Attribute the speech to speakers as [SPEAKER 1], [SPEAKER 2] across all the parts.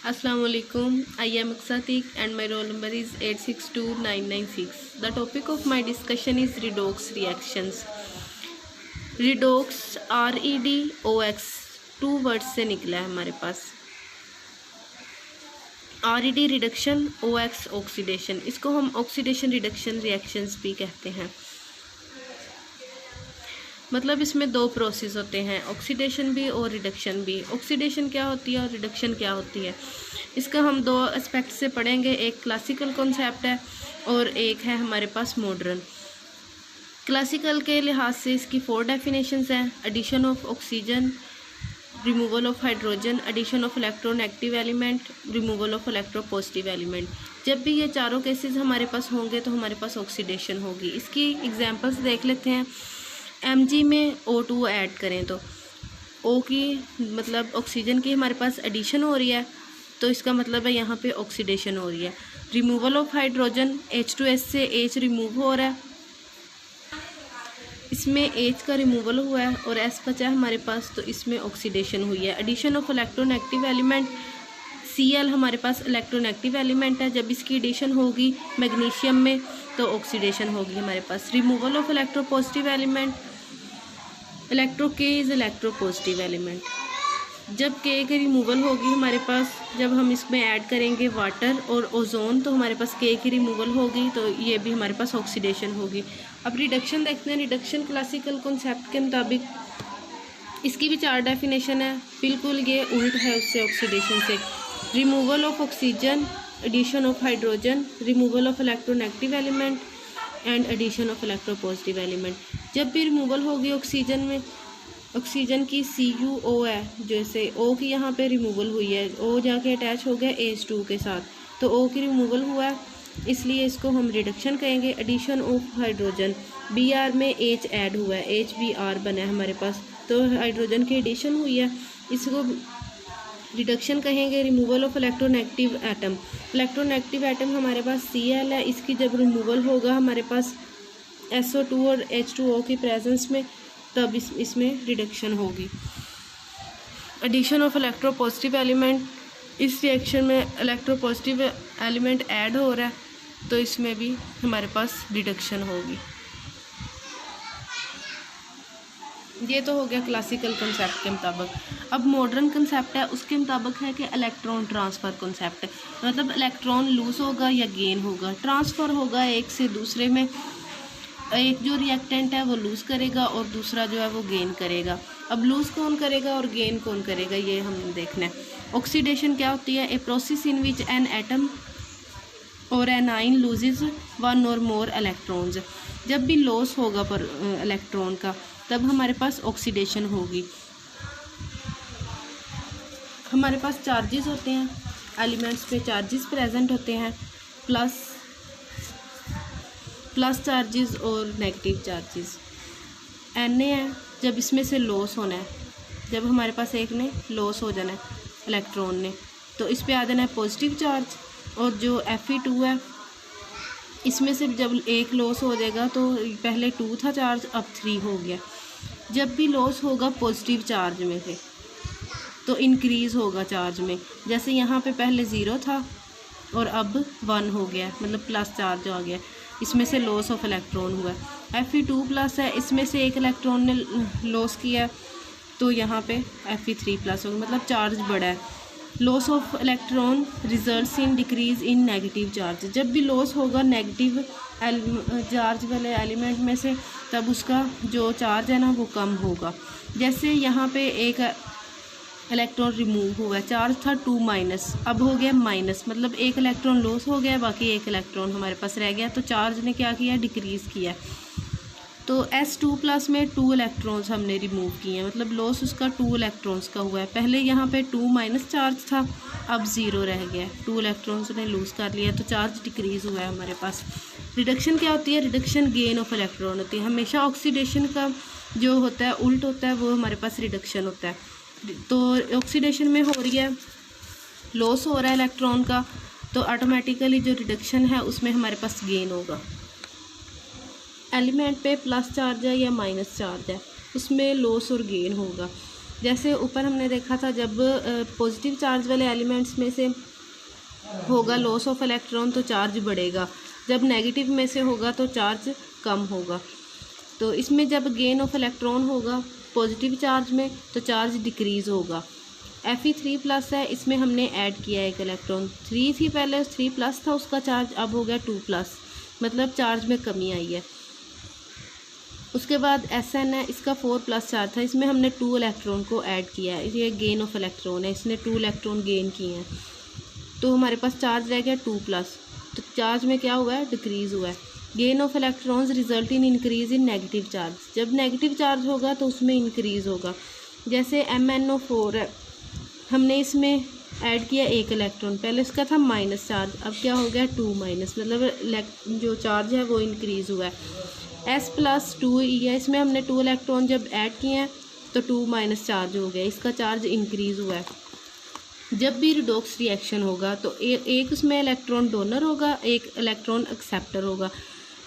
[SPEAKER 1] Assalamualaikum. I am Aksatik and my roll number is 862996. The topic of my discussion is redox reactions. Redox REDOX two words से निकला है हमारे पास। RED reduction, OX oxidation, इसको हम oxidation reduction reactions भी कहते हैं। मतलब इसमें दो प्रोसेस होते हैं, ऑक्सीडेशन भी और रिडक्शन भी। ऑक्सीडेशन क्या होती है और रिडक्शन क्या होती है, इसका हम दो एस्पेक्ट से पढ़ेंगे। एक क्लासिकल कॉन्सेप्ट है और एक है हमारे पास मॉडर्न। क्लासिकल के लिहाज से इसकी 4 डेफिनेशंस हैं: addition of oxygen, removal of hydrogen, addition of electronegative element, removal of electropositive element. जब भी ये चारों केसेस हमारे पास होंगे तो हमारे पास ऑक्सीडेशन होगी। इसकी एग्जांपल्स देख लेते हैं। Mg में O2 ऐड करें तो O की मतलब ऑक्सीजन की हमारे पास एडिशन हो रही है, तो इसका मतलब है यहाँ पे ऑक्सीडेशन हो रही है। रिमूवल ऑफ हाइड्रोजन, H2S से H रिमूव हो रहा है, इसमें H का रिमूवल हुआ है और S बचा है हमारे पास, तो इसमें ऑक्सीडेशन हुई है। Addition of electronegative element, Cl हमारे पास इलेक्ट्रोनेगेटिव एलिमेंट है, जब इसकी एडिशन होगी मैग्नीशियम में तो ऑक्सीडेशन होगी हमारे पास। Removal of electropositive element, electro K is electropositive element. जब K की रिमूवल होगी हमारे पास, जब हम इसमें ऐड करेंगे वाटर और ओजोन तो हमारे पास K की रिमूवल होगी, तो ये भी हमारे पास ऑक्सीडेशन होगी। अब रिडक्शन देखते हैं। रिडक्शन क्लासिकल कॉन्सेप्ट के मुताबिक इसकी भी 4 डेफिनेशन है, बिल्कुल ये उल्ट है उससे, ऑक्सीडेशन से। Removal of oxygen, addition of hydrogen, removal of electronegative element and addition of electropositive element. जब भी रिमूवल होगी ऑक्सीजन में, ऑक्सीजन की CuO है, जैसे O की यहाँ पे रिमूवल हुई है, O जाके अटैच हो गया H2 के साथ, तो O की रिमूवल हुआ है, इसलिए इसको हम रिडक्शन कहेंगे। एडिशन ऑफ हाइड्रोजन, Br में H ऐड हुआ है, HBr बना है हमारे पास, तो हाइड्रोजन की एडिशन हुई है, इसको रिडक्शन कहेंगे। Removal of electronegative atom, electronegative atom हमारे पास Cl है, इसकी जब रिमूवल होगा हमारे पास SO2 और H2O की प्रेजेंस में, तब इसमें रिडक्शन होगी। एडिशन ऑफ इलेक्ट्रोपॉजिटिव एलिमेंट, इस रिएक्शन में इलेक्ट्रोपॉजिटिव एलिमेंट ऐड हो रहा है, तो इसमें भी हमारे पास रिडक्शन होगी। ये तो हो गया क्लासिकल कंसेप्ट के मुताबिक। अब मॉडर्न कंसेप्ट है, उसके मुताबिक है कि इलेक्ट्रॉन ट्रांसफ़र कंसेप्ट है, मतलब इलेक्ट्रॉन लूज़ होगा या गेन होगा, ट्रांसफ़र होगा एक से दूसरे में। एक जो रिएक्टेंट है वो लूज़ करेगा और दूसरा जो है वो गेन करेगा। अब लूज़ कौन करेगा और गेन कौन करेगा, ये हमने देखना है। ऑक्सीडेशन क्या होती है? A process in which an atom और एन आइन लूजेज 1 और मोर इलेक्ट्रॉन्स। जब भी लॉस होगा पर इलेक्ट्रॉन का, तब हमारे पास ऑक्सीडेशन होगी। हमारे पास चार्जेस होते हैं, एलिमेंट्स पे चार्जेस प्रेजेंट होते हैं, प्लस चार्जेस और नेगेटिव चार्जेस। Na है, जब इसमें से लॉस होना है, जब हमारे पास एक ने लॉस हो जाना है इलेक्ट्रॉन ने, तो इस पे आ जाना है पॉजिटिव चार्ज। और जो Fe2 है, इसमें से जब एक लॉस हो जाएगा तो पहले 2 था चार्ज, अब 3 हो गया। जब भी लॉस होगा पॉजिटिव चार्ज में से, तो इंक्रीज़ होगा चार्ज में। जैसे यहाँ पे पहले 0 था और अब 1 हो गया, मतलब प्लस चार्ज आ गया, इसमें से लॉस ऑफ इलेक्ट्रॉन हुआ है। Fe2+ है, इसमें से एक इलेक्ट्रॉन ने लॉस किया, तो यहाँ पे Fe3+ होगा, मतलब चार्ज बढ़ा है। Loss of electron results in decrease in negative charge. जब भी लॉस होगा नेगेटिव चार्ज वाले एलिमेंट में से, तब उसका जो चार्ज है ना वो कम होगा। जैसे यहाँ पे एक इलेक्ट्रॉन रिमूव हुआ है, चार्ज था 2-, अब हो गया माइनस, मतलब एक इलेक्ट्रॉन लॉस हो गया, बाकी एक इलेक्ट्रॉन हमारे पास रह गया, तो चार्ज ने क्या किया? डिक्रीज़ किया। तो S2+ में 2 इलेक्ट्रॉन्स हमने रिमूव किए हैं, मतलब लॉस उसका 2 इलेक्ट्रॉन्स का हुआ है। पहले यहाँ पे 2- चार्ज था, अब 0 रह गया, 2 इलेक्ट्रॉन्स ने लूज़ कर लिया, तो चार्ज डिक्रीज़ हुआ है हमारे पास। रिडक्शन क्या होती है? रिडक्शन गेन ऑफ इलेक्ट्रॉन होती है। हमेशा ऑक्सीडेशन का जो होता है उल्ट होता है, वो हमारे पास रिडक्शन होता है। तो ऑक्सीडेशन में हो रही है, लॉस हो रहा है इलेक्ट्रॉन का, तो ऑटोमेटिकली जो रिडक्शन है उसमें हमारे पास गेन होगा। एलिमेंट पे प्लस चार्ज है या माइनस चार्ज है, उसमें लॉस और गेन होगा। जैसे ऊपर हमने देखा था, जब पॉजिटिव चार्ज वाले एलिमेंट्स में से होगा लॉस ऑफ इलेक्ट्रॉन तो चार्ज बढ़ेगा, जब नेगेटिव में से होगा तो चार्ज कम होगा। तो इसमें जब गेन ऑफ इलेक्ट्रॉन होगा पॉजिटिव चार्ज में तो चार्ज डिक्रीज़ होगा। Fe3+ है, इसमें हमने ऐड किया एक इलेक्ट्रॉन, 3 थी पहले, 3+ था उसका चार्ज, अब हो गया 2+, मतलब चार्ज में कमी आई है। उसके बाद Sn है, इसका 4+ चार्ज था, इसमें हमने 2 इलेक्ट्रॉन को ऐड किया है, ये गेन ऑफ इलेक्ट्रॉन है, इसने 2 इलेक्ट्रॉन गेन किए हैं, तो हमारे पास चार्ज रह गया 2+। तो चार्ज में क्या हुआ है, डिक्रीज़ हुआ है। Gain of electrons result in increase in negative charge, जब नेगेटिव चार्ज होगा तो उसमें इंक्रीज़ होगा। जैसे MnO4 है, हमने इसमें ऐड किया एक इलेक्ट्रॉन, पहले इसका था माइनस चार्ज, अब क्या हो गया 2-, मतलब जो चार्ज है वो इंक्रीज़ हुआ है। S+2E है, इसमें हमने 2 इलेक्ट्रॉन जब ऐड किए हैं तो 2- चार्ज हो गया, इसका चार्ज इंक्रीज़ हुआ है। जब भी रिडॉक्स रिएक्शन होगा तो एक उसमें इलेक्ट्रॉन डोनर होगा, एक इलेक्ट्रॉन एक्सेप्टर होगा।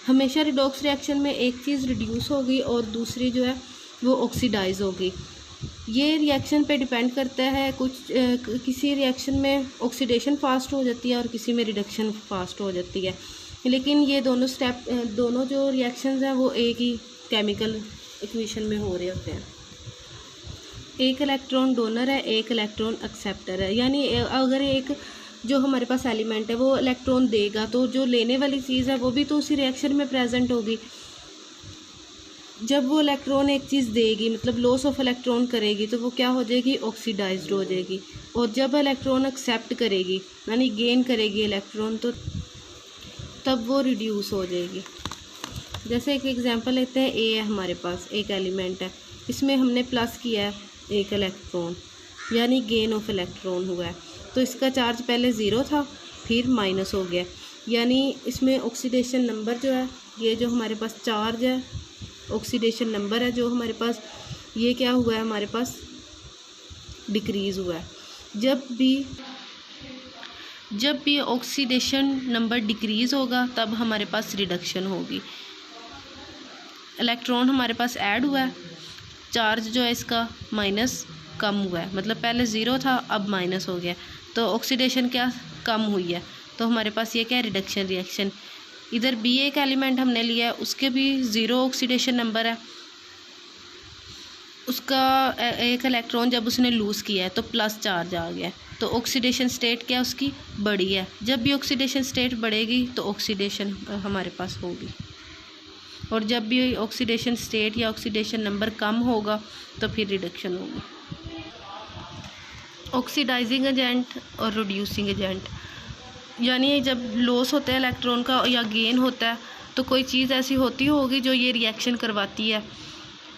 [SPEAKER 1] हमेशा रिडॉक्स रिएक्शन में एक चीज़ रिड्यूस होगी और दूसरी जो है वो ऑक्सीडाइज होगी। ये रिएक्शन पे डिपेंड करता है, किसी रिएक्शन में ऑक्सीडेशन फास्ट हो जाती है और किसी में रिडक्शन फास्ट हो जाती है, लेकिन ये दोनों जो रिएक्शंस हैं वो एक ही केमिकल इक्वेशन में हो रहे होते हैं। एक इलेक्ट्रॉन डोनर है, एक इलेक्ट्रॉन एक्सेप्टर है, यानी अगर एक जो हमारे पास एलिमेंट है वो इलेक्ट्रॉन देगा तो जो लेने वाली चीज़ है वो भी तो उसी रिएक्शन में प्रेजेंट होगी। जब वो इलेक्ट्रॉन एक चीज़ देगी, मतलब लॉस ऑफ इलेक्ट्रॉन करेगी, तो वो क्या हो जाएगी, ऑक्सीडाइज्ड हो जाएगी। और जब इलेक्ट्रॉन एक्सेप्ट करेगी यानी गेन करेगी इलेक्ट्रॉन, तो तब वो रिड्यूस हो जाएगी। जैसे एक एग्जांपल लेते हैं, ए है हमारे पास एक एलिमेंट है, इसमें हमने प्लस किया है एक इलेक्ट्रॉन, यानी गेन ऑफ इलेक्ट्रॉन हुआ है। तो इसका चार्ज पहले 0 था, फिर माइनस हो गया, यानी इसमें ऑक्सीडेशन नंबर जो है, ये जो हमारे पास चार्ज है, ऑक्सीडेशन नंबर है जो हमारे पास, ये क्या हुआ है, हमारे पास डिक्रीज़ हुआ है। जब भी ऑक्सीडेशन नंबर डिक्रीज़ होगा तब हमारे पास रिडक्शन होगी। इलेक्ट्रॉन हमारे पास ऐड हुआ है, चार्ज जो है इसका माइनस कम हुआ है, मतलब पहले 0 था अब माइनस हो गया, तो ऑक्सीडेशन क्या कम हुई है, तो हमारे पास ये क्या है, रिडक्शन रिएक्शन। इधर भी एक एलिमेंट हमने लिया है, उसके भी 0 ऑक्सीडेशन नंबर है, उसका एक इलेक्ट्रॉन जब उसने लूज़ किया है तो प्लस चार्ज आ गया, तो ऑक्सीडेशन स्टेट क्या उसकी बढ़ी है। जब भी ऑक्सीडेशन स्टेट बढ़ेगी तो ऑक्सीडेशन हमारे पास होगी, और जब भी ऑक्सीडेशन स्टेट या ऑक्सीडेशन नंबर कम होगा तो फिर रिडक्शन होगी। ऑक्सीडाइजिंग एजेंट और रिड्यूसिंग एजेंट, यानी जब लॉस होता है इलेक्ट्रॉन का या गेन होता है तो कोई चीज़ ऐसी होती होगी जो ये रिएक्शन करवाती है।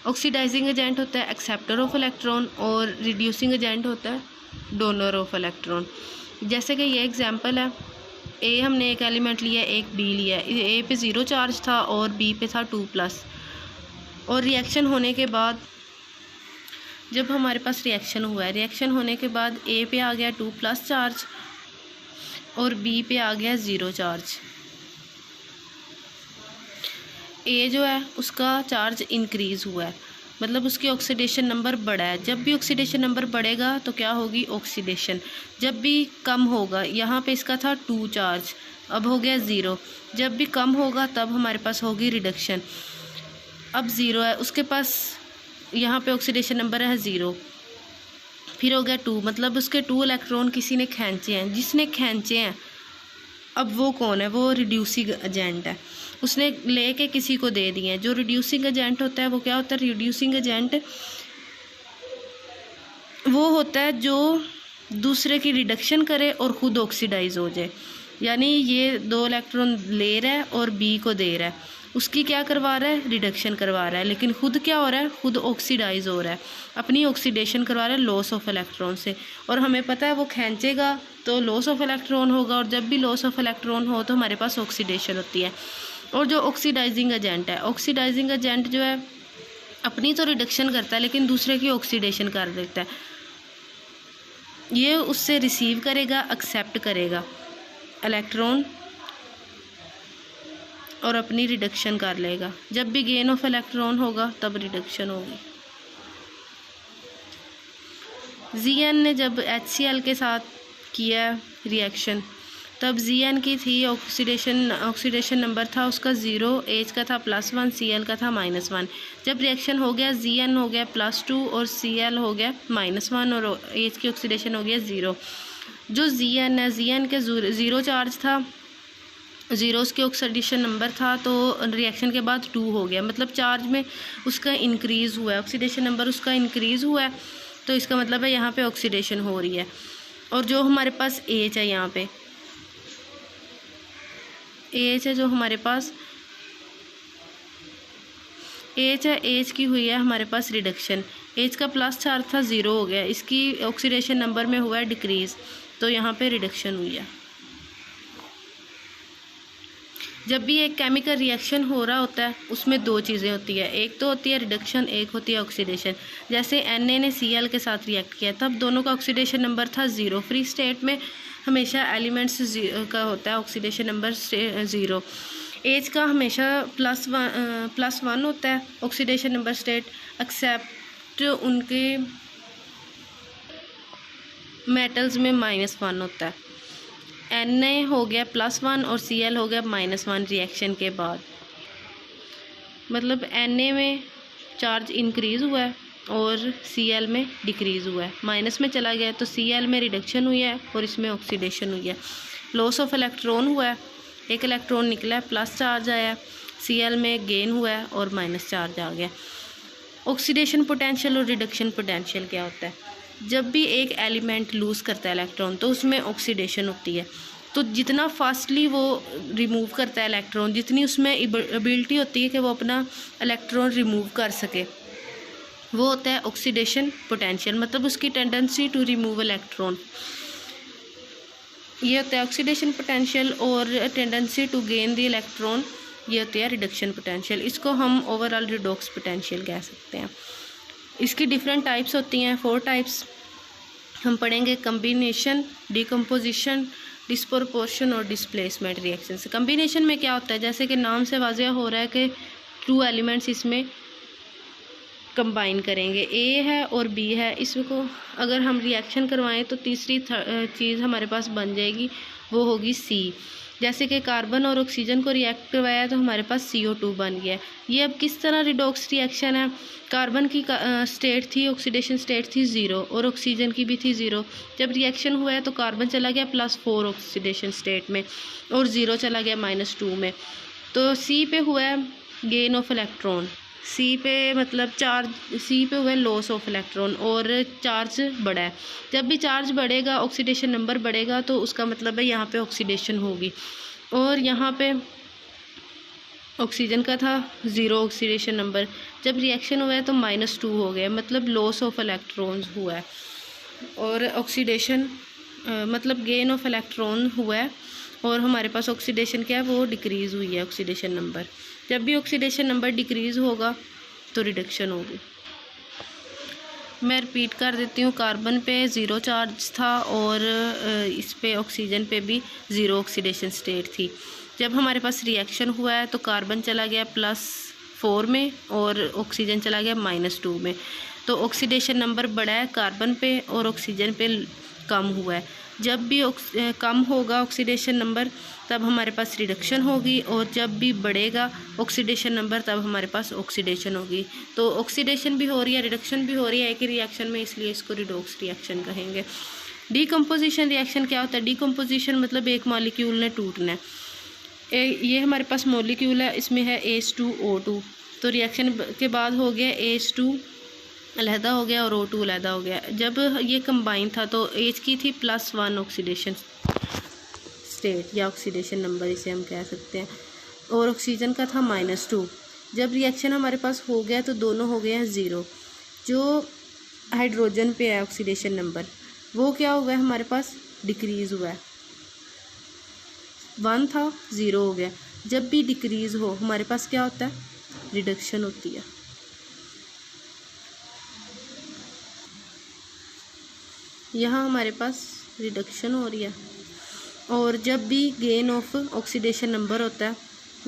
[SPEAKER 1] ऑक्सीडाइजिंग एजेंट होता है एक्सेप्टर ऑफ इलेक्ट्रॉन और रिड्यूसिंग एजेंट होता है डोनर ऑफ इलेक्ट्रॉन। जैसे कि ये एग्जांपल है, ए हमने एक एलिमेंट लिया, एक बी लिया, ए पे 0 चार्ज था और बी पे था 2+, और रिएक्शन होने के बाद जब हमारे पास रिएक्शन हुआ है, रिएक्शन होने के बाद ए पे आ गया 2+ चार्ज और बी पे आ गया 0 चार्ज। ए जो है उसका चार्ज इंक्रीज़ हुआ है, मतलब उसकी ऑक्सीडेशन नंबर बढ़ा है। जब भी ऑक्सीडेशन नंबर बढ़ेगा तो क्या होगी, ऑक्सीडेशन। जब भी कम होगा, यहाँ पे इसका था 2 चार्ज, अब हो गया 0। जब भी कम होगा तब हमारे पास होगी रिडक्शन। अब 0 है उसके पास, यहाँ पे ऑक्सीडेशन नंबर है 0, फिर हो गया 2, मतलब उसके 2 इलेक्ट्रॉन किसी ने खींचे हैं, जिसने खींचे हैं अब वो कौन है, वो रिड्यूसिंग एजेंट है, उसने लेके किसी को दे दिए हैं। जो रिड्यूसिंग एजेंट होता है वो क्या होता है, रिड्यूसिंग एजेंट वो होता है जो दूसरे की रिडक्शन करे और ख़ुद ऑक्सीडाइज हो जाए। यानी ये 2 इलेक्ट्रॉन ले रहा है और बी को दे रहा है, उसकी क्या करवा रहा है, रिडक्शन करवा रहा है, लेकिन खुद क्या हो रहा है, खुद ऑक्सीडाइज हो रहा है, अपनी ऑक्सीडेशन करवा रहा है लॉस ऑफ इलेक्ट्रॉन से। और हमें पता है वो खींचेगा तो लॉस ऑफ इलेक्ट्रॉन होगा, और जब भी लॉस ऑफ इलेक्ट्रॉन हो तो हमारे पास ऑक्सीडेशन होती है। और जो ऑक्सीडाइजिंग एजेंट है, ऑक्सीडाइजिंग एजेंट जो है अपनी तो रिडक्शन करता है लेकिन दूसरे की ऑक्सीडेशन कर देता है। ये उससे रिसीव करेगा, एक्सेप्ट करेगा इलेक्ट्रॉन और अपनी रिडक्शन कर लेगा। जब भी गेन ऑफ इलेक्ट्रॉन होगा तब रिडक्शन होगी। Zn ने जब HCl के साथ किया रिएक्शन तब Zn की थी ऑक्सीडेशन नंबर था उसका 0, H का था +1, Cl का था -1। जब रिएक्शन हो गया Zn हो गया +2 और Cl हो गया -1 और H की ऑक्सीडेशन हो गया 0। जो Zn है, Zn के 0 चार्ज था, 0 उसके ऑक्सीडेशन नंबर था, तो रिएक्शन के बाद 2 हो गया, मतलब चार्ज में उसका इंक्रीज़ हुआ है, ऑक्सीडेशन नंबर उसका इंक्रीज़ हुआ है, तो इसका मतलब है यहाँ पे ऑक्सीडेशन हो रही है। और जो हमारे पास H है, यहाँ पे H है, जो हमारे पास H है, H की हुई है हमारे पास रिडक्शन। H का प्लस चार्ज था, 0 हो गया, इसकी ऑक्सीडेशन नंबर में हुआ है डिक्रीज़, तो यहाँ पे रिडक्शन हुई है। जब भी एक केमिकल रिएक्शन हो रहा होता है उसमें दो चीज़ें होती है, एक तो होती है रिडक्शन, एक होती है ऑक्सीडेशन। जैसे Na ने Cl के साथ रिएक्ट किया तब दोनों का ऑक्सीडेशन नंबर था 0। फ्री स्टेट में हमेशा एलिमेंट्स का होता है ऑक्सीडेशन नंबर 0। H का हमेशा +1 होता है ऑक्सीडेशन नंबर स्टेट, एक्सेप्ट उनके मेटल्स में -1 होता है। Na हो गया +1 और Cl हो गया -1 रिएक्शन के बाद, मतलब Na में चार्ज इंक्रीज़ हुआ है और Cl में डिक्रीज़ हुआ है, माइनस में चला गया, तो Cl में रिडक्शन हुई है और इसमें ऑक्सीडेशन हुई है। लॉस ऑफ इलेक्ट्रॉन हुआ है, एक इलेक्ट्रॉन निकला है, प्लस चार्ज आया, Cl में गेन हुआ है और माइनस चार्ज आ गया। ऑक्सीडेशन पोटेंशियल और रिडक्शन पोटेंशियल क्या होता है? जब भी एक एलिमेंट लूज़ करता है इलेक्ट्रॉन तो उसमें ऑक्सीडेशन होती है, तो जितना फास्टली वो रिमूव करता है इलेक्ट्रॉन, जितनी उसमें एबिलिटी होती है कि वो अपना इलेक्ट्रॉन रिमूव कर सके, वो होता है ऑक्सीडेशन पोटेंशियल, मतलब उसकी टेंडेंसी टू रिमूव इलेक्ट्रॉन, ये होता है ऑक्सीडेशन पोटेंशियल। और tendency to gain the electron, ये होती है रिडक्शन पोटेंशियल। इसको हम ओवरऑल रिडॉक्स पोटेंशियल कह सकते हैं। इसकी डिफरेंट टाइप्स होती हैं, 4 टाइप्स हम पढ़ेंगे: कम्बिनेशन, डिकम्पोजिशन, डिस्प्रोपोर्शन और डिस्प्लेसमेंट रिएक्शन से। कम्बिनेशन में क्या होता है, जैसे कि नाम से वाज़ेह हो रहा है कि 2 एलिमेंट्स इसमें कंबाइन करेंगे, A है और B है, इसको अगर हम रिएक्शन करवाएं तो तीसरी चीज़ हमारे पास बन जाएगी, वो होगी C। जैसे कि कार्बन और ऑक्सीजन को रिएक्ट करवाया तो हमारे पास CO2 बन गया। ये अब किस तरह रिडॉक्स रिएक्शन है? कार्बन की स्टेट थी, ऑक्सीडेशन स्टेट थी 0 और ऑक्सीजन की भी थी 0। जब रिएक्शन हुआ है तो कार्बन चला गया +4 ऑक्सीडेशन स्टेट में और 0 चला गया -2 में। तो C पे हुआ है गेन ऑफ इलेक्ट्रॉन, C पे मतलब चार्ज, C पे हुआ है लॉस ऑफ इलेक्ट्रॉन और चार्ज बढ़ा है। जब भी चार्ज बढ़ेगा, ऑक्सीडेशन नंबर बढ़ेगा, तो उसका मतलब है यहाँ पे ऑक्सीडेशन होगी। और यहाँ पे ऑक्सीजन का था 0 ऑक्सीडेशन नंबर, जब रिएक्शन हुआ है तो -2 हो गया, मतलब लॉस ऑफ इलेक्ट्रॉन्स हुआ है। और ऑक्सीडेशन मतलब गेन ऑफ इलेक्ट्रॉन हुआ है और हमारे पास ऑक्सीडेशन क्या है, वो डिक्रीज़ हुई है ऑक्सीडेशन नंबर। जब भी ऑक्सीडेशन नंबर डिक्रीज़ होगा तो रिडक्शन होगी। मैं रिपीट कर देती हूँ, कार्बन पे 0 चार्ज था और इस पे ऑक्सीजन पे भी 0 ऑक्सीडेशन स्टेट थी। जब हमारे पास रिएक्शन हुआ है तो कार्बन चला गया +4 में और ऑक्सीजन चला गया -2 में, तो ऑक्सीडेशन नंबर बढ़ा है कार्बन पे और ऑक्सीजन पे कम हुआ है। जब भी कम होगा ऑक्सीडेशन नंबर तब हमारे पास रिडक्शन होगी, और जब भी बढ़ेगा ऑक्सीडेशन नंबर तब हमारे पास ऑक्सीडेशन होगी। तो ऑक्सीडेशन भी हो रही है, रिडक्शन भी हो रही है एक ही रिएक्शन में, इसलिए इसको रिडॉक्स रिएक्शन कहेंगे। डीकम्पोजिशन रिएक्शन क्या होता है? डीकम्पोजिशन मतलब एक मॉलिक्यूल ने टूटना है। ये हमारे पास मॉलिक्यूल है, इसमें है H2O2, तो रिएक्शन के बाद हो गया H2 अलहदा हो गया और O2 अलहदा हो गया। जब ये कंबाइन था तो H की थी +1 ऑक्सीडेशन स्टेट या ऑक्सीडेशन नंबर इसे हम कह सकते हैं, और ऑक्सीजन का था -2। जब रिएक्शन हमारे पास हो गया तो दोनों हो गए हैं 0। जो हाइड्रोजन पे है ऑक्सीडेशन नंबर, वो क्या हुआ है हमारे पास, डिक्रीज़ हुआ है। 1 था 0 हो गया। जब भी डिक्रीज़ हो हमारे पास क्या होता है, रिडक्शन होती है। यहाँ हमारे पास रिडक्शन हो रही है। और जब भी गेन ऑफ ऑक्सीडेशन नंबर होता है,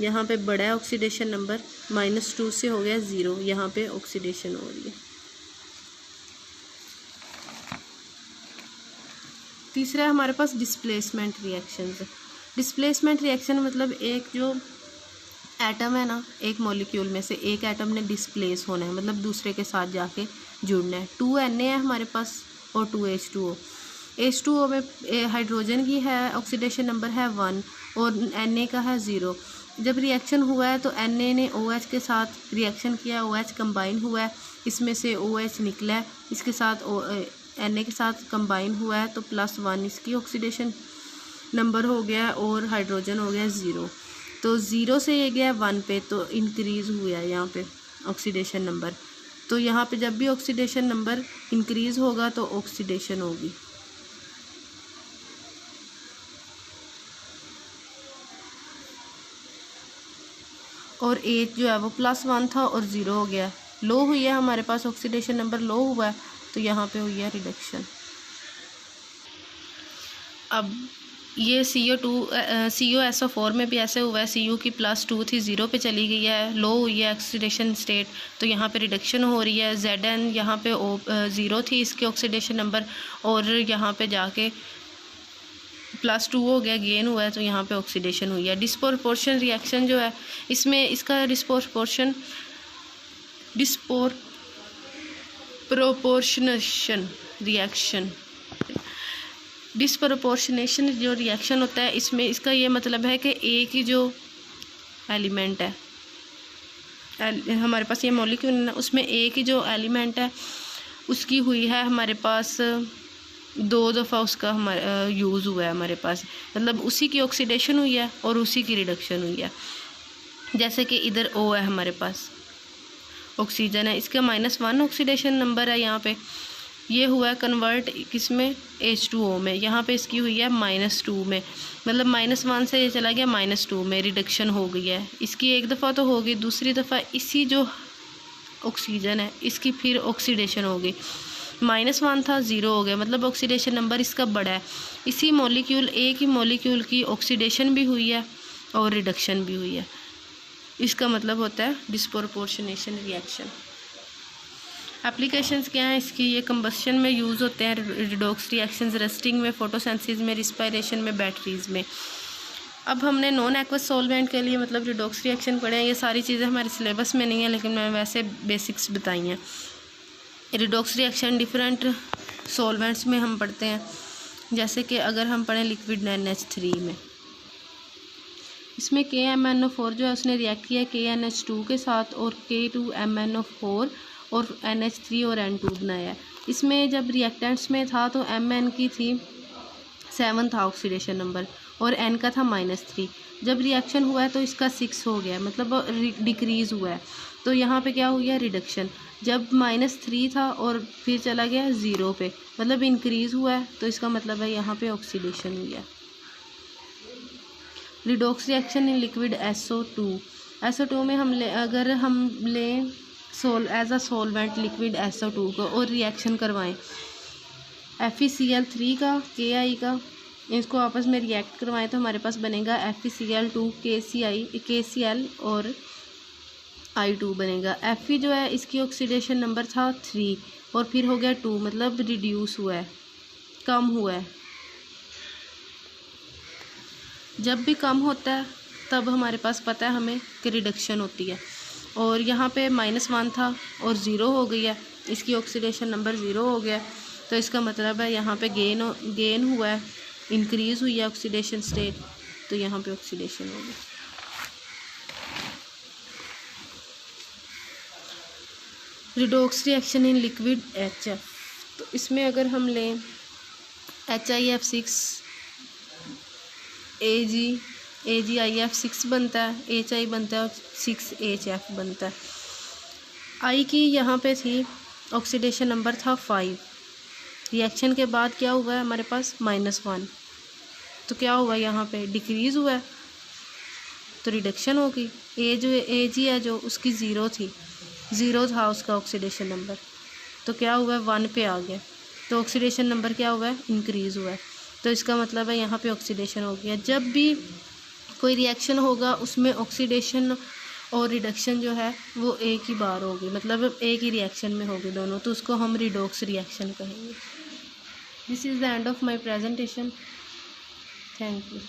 [SPEAKER 1] यहाँ पे बड़ा है ऑक्सीडेशन नंबर, -2 से हो गया 0, यहाँ पे ऑक्सीडेशन हो रही है। तीसरा है हमारे पास डिस्प्लेसमेंट रिएक्शंस। डिस्प्लेसमेंट रिएक्शन मतलब एक जो एटम है ना, एक मॉलिक्यूल में से एक एटम ने डिस्प्लेस होना है, मतलब दूसरे के साथ जाके जुड़ना है। 2Na है हमारे पास और 2H2O। H2O में हाइड्रोजन की है ऑक्सीडेशन नंबर है 1 और Na का है 0। जब रिएक्शन हुआ है तो Na ने OH के साथ रिएक्शन किया, OH कंबाइन हुआ है, इसमें से OH निकला है, इसके साथ Na के साथ कंबाइन हुआ है तो +1 इसकी ऑक्सीडेशन नंबर हो गया और हाइड्रोजन हो गया 0। तो 0 से ये गया 1 पे तो इंक्रीज़ हुआ है यहाँ पे ऑक्सीडेशन नंबर। तो यहाँ पे जब भी ऑक्सीडेशन नंबर इंक्रीज़ होगा तो ऑक्सीडेशन होगी। और एच जो है वो +1 था और 0 हो गया, लो हुई है हमारे पास, ऑक्सीडेशन नंबर लो हुआ है तो यहाँ पे हुई है रिडक्शन। अब ये COSO4 में भी ऐसे हुआ है, Cu की +2 थी, 0 पे चली गई है, लो हुई है ऑक्सीडेशन स्टेट तो यहाँ पे रिडक्शन हो रही है। Zn यहाँ पे 0 थी इसकी ऑक्सीडेशन नंबर और यहाँ पे जाके +2 हो गया, गेन हुआ है तो यहाँ पे ऑक्सीडेशन हुई है। डिस्प्रोपोर्शन रिएक्शन जो है इसमें इसका डिस्प्रोपोर्शनेशन जो रिएक्शन होता है इसमें इसका ये मतलब है कि एक ही जो एलिमेंट है, हमारे पास ये मॉलिक्यूल है ना, उसमें एक ही जो एलिमेंट है उसकी हुई है हमारे पास 2 दफ़ा उसका हमारा यूज़ हुआ है हमारे पास, मतलब उसी की ऑक्सीडेशन हुई है और उसी की रिडक्शन हुई है। जैसे कि इधर O है हमारे पास, ऑक्सीजन है, इसका -1 ऑक्सीडेशन नंबर है यहाँ पे, ये हुआ है कन्वर्ट किस में, H2O में, यहाँ पे इसकी हुई है -2 में, मतलब -1 से ये चला गया -2 में, रिडक्शन हो गई है। इसकी एक दफ़ा तो होगी, दूसरी दफ़ा इसी जो ऑक्सीजन है इसकी फिर ऑक्सीडेशन हो गई, -1 था 0 हो गया, मतलब ऑक्सीडेशन नंबर इसका बड़ा है। इसी मॉलिक्यूल एक ही मॉलिक्यूल की ऑक्सीडेशन भी हुई है और रिडक्शन भी हुई है, इसका मतलब होता है डिस्प्रोपोर्शनेशन रिएक्शन। एप्लीकेशंस क्या हैं इसकी, ये कंबस्शन में यूज़ होते हैं, रिडॉक्स रिएक्शंस रस्टिंग में, फोटोसिंथेसिस में, रिस्पायरेशन में, बैटरीज में। अब हमने नॉन एक्वस सॉल्वेंट के लिए मतलब रिडॉक्स रिएक्शन पढ़े हैं, ये सारी चीज़ें हमारे सिलेबस में नहीं है लेकिन मैं वैसे बेसिक्स बताई हैं। रिडॉक्स रिएक्शन डिफरेंट सॉल्वेंट्स में हम पढ़ते हैं, जैसे कि अगर हम पढ़ें लिक्विड NH3 में, इसमें KMnO4 जो है उसने रिएक्ट किया KNH2 के साथ और K2MnO4 और NH3 और N2 बनाया है। इसमें जब रिएक्टेंट्स में था तो Mn की थी 7 था ऑक्सीडेशन नंबर और N का था -3। जब रिएक्शन हुआ है तो इसका 6 हो गया, मतलब डिक्रीज़ हुआ है, तो यहाँ पे क्या हो गया, रिडक्शन। जब -3 था और फिर चला गया 0 पे, मतलब इंक्रीज़ हुआ है, तो इसका मतलब है यहाँ पे ऑक्सीडेशन हुई है। Redox reaction in liquid SO2 में अगर हम लें as a solvent liquid SO2 को और रिएक्शन करवाएं FeCl3 का Ki का, इसको आपस में रिएक्ट करवाएं तो हमारे पास बनेगा FeCl2 KCl और I2 बनेगा। Fe जो है इसकी ऑक्सीडेशन नंबर था 3 और फिर हो गया 2, मतलब रिड्यूस हुआ है, कम हुआ है। जब भी कम होता है तब हमारे पास पता है हमें कि रिडक्शन होती है, और यहाँ पे -1 था और 0 हो गई है, इसकी ऑक्सीडेशन नंबर 0 हो गया, तो इसका मतलब है यहाँ पे गेन हुआ है, इंक्रीज़ हुई है ऑक्सीडेशन स्टेट, तो यहाँ पे ऑक्सीडेशन होगी। Redox reaction in liquid HF, तो इसमें अगर हम लें HIF6 AgIF6 बनता है, HI बनता है और 6HF बनता है। I की यहाँ पे थी ऑक्सीडेशन नंबर था 5, रिएक्शन के बाद क्या हुआ है हमारे पास -1, तो क्या हुआ यहाँ पे डिक्रीज़ हुआ है, तो रिडक्शन होगी। Ag है जो उसकी 0 थी, 0 था उसका ऑक्सीडेशन नंबर, तो क्या हुआ है 1 पे आ गया, तो ऑक्सीडेशन नंबर क्या हुआ है, इंक्रीज़ हुआ है, तो इसका मतलब है यहाँ पे ऑक्सीडेशन हो गया। जब भी कोई रिएक्शन होगा उसमें ऑक्सीडेशन और रिडक्शन जो है वो एक ही बार होगी, मतलब एक ही रिएक्शन में होगी दोनों, तो उसको हम रिडॉक्स रिएक्शन कहेंगे। This is the end of my presentation. Thank you.